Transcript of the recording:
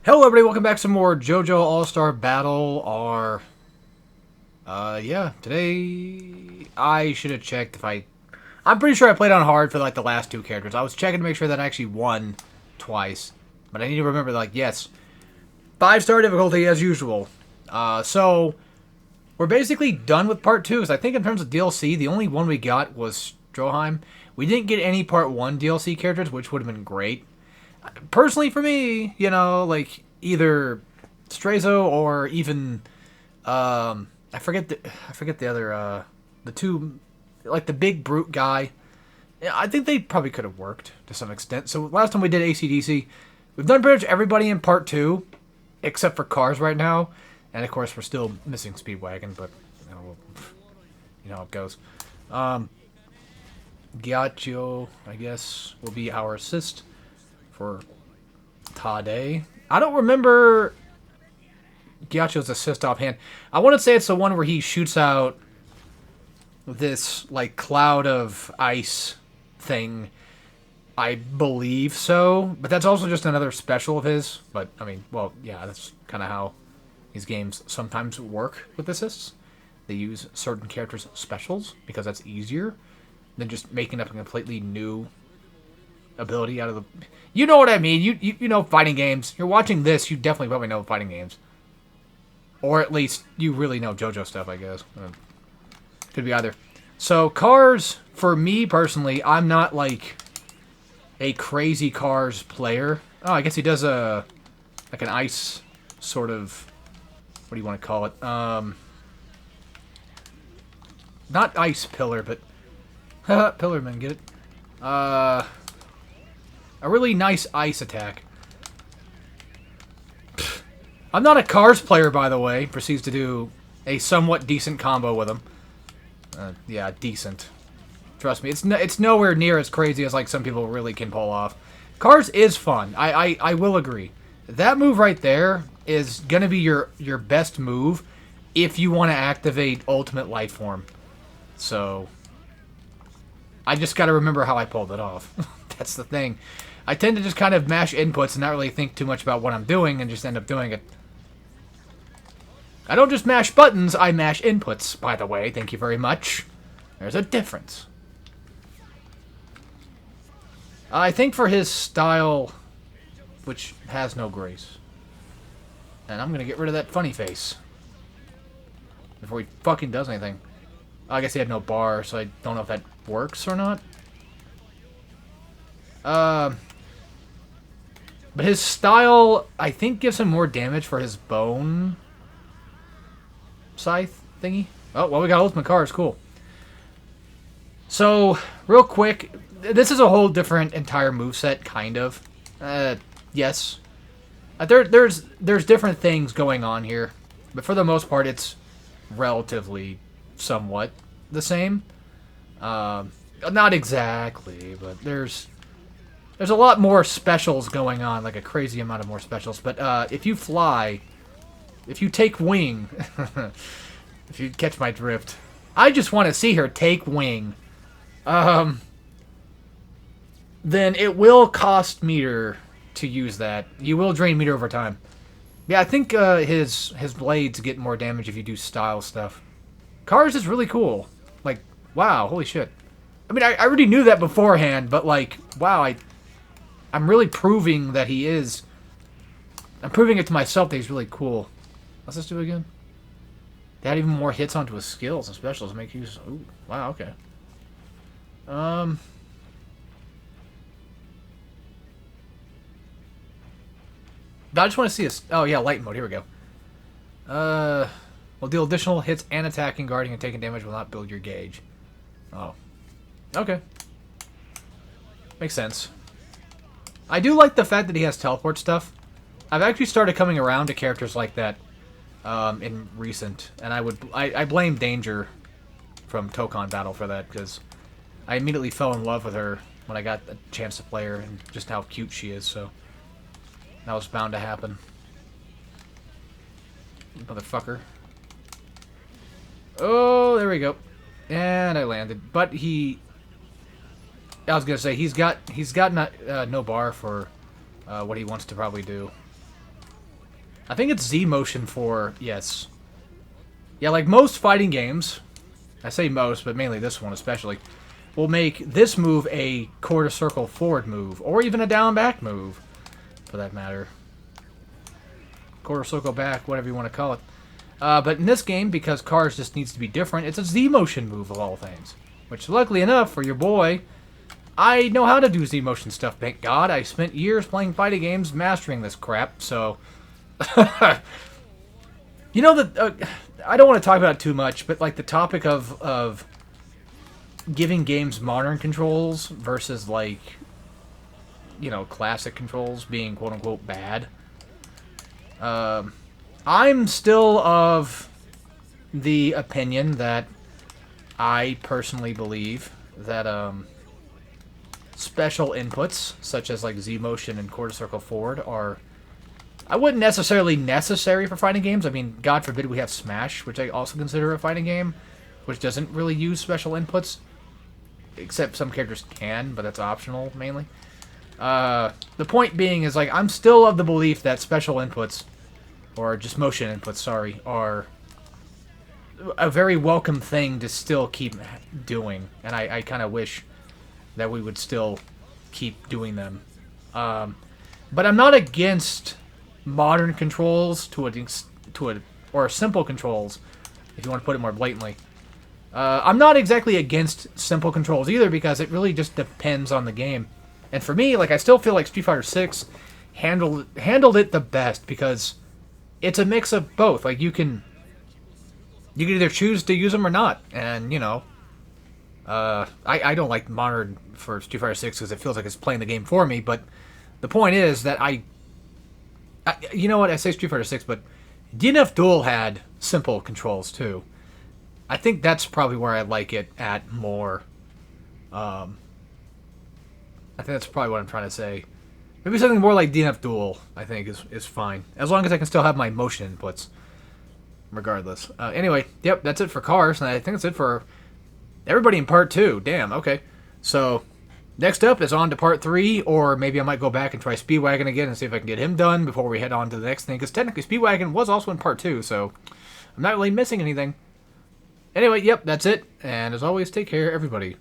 Hello everybody, welcome back to some more JoJo All-Star Battle, yeah, today I should have checked if I'm pretty sure I played on hard for like the last two characters. I was checking to make sure that I actually won twice, but I need to remember, like, yes, 5-star difficulty as usual. So we're basically done with part 2, because I think in terms of DLC, the only one we got was Stroheim. We didn't get any part 1 DLC characters, which would have been great. Personally, for me, like either Strazo or even I forget the other the two, like the big brute guy. Yeah, I think they probably could have worked to some extent. So last time we did ACDC, we've done pretty much everybody in part 2 except for cars right now, and of course we're still missing Speedwagon, but you know how it goes. Ghiaccio, I guess, will be our assist for Tade. I don't remember Ghiaccio's assist offhand. I want to say it's the one where he shoots out this like cloud of ice thing. I believe so, but that's also just another special of his. But I mean, well, yeah, that's kind of how these games sometimes work with assists. They use certain characters' specials because that's easier than just making up a completely new ability out of the... You know what I mean. You know fighting games. You're watching this, you definitely probably know fighting games. Or at least you really know JoJo stuff, I guess. Could be either. So Cars, for me personally, I'm not like a crazy Cars player. Oh, I guess he does like an ice sort of... What do you want to call it? Not ice pillar, but... Pillarman, get it? A really nice ice attack. I'm not a Cars player, by the way. Proceeds to do a somewhat decent combo with him. Yeah, decent. Trust me, it's nowhere near as crazy as like some people really can pull off. Cars is fun. I will agree. That move right there is gonna be your best move if you want to activate Ultimate Life Form. So I just got to remember how I pulled it off. That's the thing. I tend to just kind of mash inputs and not really think too much about what I'm doing and just end up doing it. I don't just mash buttons, I mash inputs, by the way. Thank you very much. There's a difference. I think for his style, which has no grace. And I'm going to get rid of that funny face before he fucking does anything. I guess he had no bar, so I don't know if that works or not. But his style, I think, gives him more damage for his bone scythe thingy. Oh, well, we got Ultimate Cars. Cool. So, real quick, this is a whole different entire moveset, kind of. Yes. There's different things going on here. But for the most part, it's relatively somewhat the same. Not exactly, but there's a lot more specials going on, like a crazy amount of more specials. But if you fly, if you take wing, if you catch my drift, I just want to see her take wing. Then it will cost meter to use that. You will drain meter over time. Yeah, I think his blades get more damage if you do style stuff. Cars is really cool. Like, wow, holy shit. I mean, I already knew that beforehand, but like, wow, I'm really proving that he is. I'm proving it to myself that he's really cool. Let's just do it again. They add even more hits onto his skills and specials to make use. Ooh, wow, okay. I just want to see this. Oh yeah, light mode. Here we go. Will deal additional hits and attacking, guarding, and taking damage will not build your gauge. Oh, okay. Makes sense. I do like the fact that he has teleport stuff. I've actually started coming around to characters like that in recent, and I blame Danger from Tokon Battle for that, because I immediately fell in love with her when I got a chance to play her, and just how cute she is, so that was bound to happen. Motherfucker. Oh, there we go. And I landed. But I was gonna say he's got no bar for what he wants to probably do. I think it's Z motion for, yes. Yeah, like most fighting games, I say most, but mainly this one especially, will make this move a quarter circle forward move, or even a down back move, for that matter. Quarter circle back, whatever you want to call it. But in this game, because Cars just needs to be different, it's a Z motion move of all things. Which, luckily enough, for your boy, I know how to do Z motion stuff, thank God. I spent years playing fighting games mastering this crap, so... You know, I don't want to talk about it too much, but like the topic of giving games modern controls versus like, you know, classic controls being quote-unquote bad. I'm still of the opinion that I personally believe that special inputs, such as like Z motion and quarter circle forward, are... I wouldn't necessarily necessary for fighting games. I mean, God forbid we have Smash, which I also consider a fighting game, which doesn't really use special inputs, except some characters can, but that's optional mainly. The point being is, like, I'm still of the belief that special inputs, or just motion inputs, sorry, are a very welcome thing to still keep doing, and I kind of wish that we would still keep doing them. But I'm not against modern controls or simple controls, if you want to put it more blatantly. I'm not exactly against simple controls either, because it really just depends on the game. And for me, like, I still feel like Street Fighter 6 handled it the best, because it's a mix of both. Like, you can either choose to use them or not, and you know, I don't like modern for Street Fighter 6 because it feels like it's playing the game for me. But the point is that you know what, I say Street Fighter 6, but DNF Duel had simple controls too. I think that's probably where I like it at more. I think that's probably what I'm trying to say. Maybe something more like DNF Duel, I think, is fine. As long as I can still have my motion inputs. Regardless. Anyway, yep, that's it for Cars, and I think that's it for everybody in Part 2. Damn, okay. So... next up is on to Part 3, or maybe I might go back and try Speedwagon again and see if I can get him done before we head on to the next thing, because technically Speedwagon was also in Part 2, so I'm not really missing anything. Anyway, yep, that's it, and as always, take care, everybody.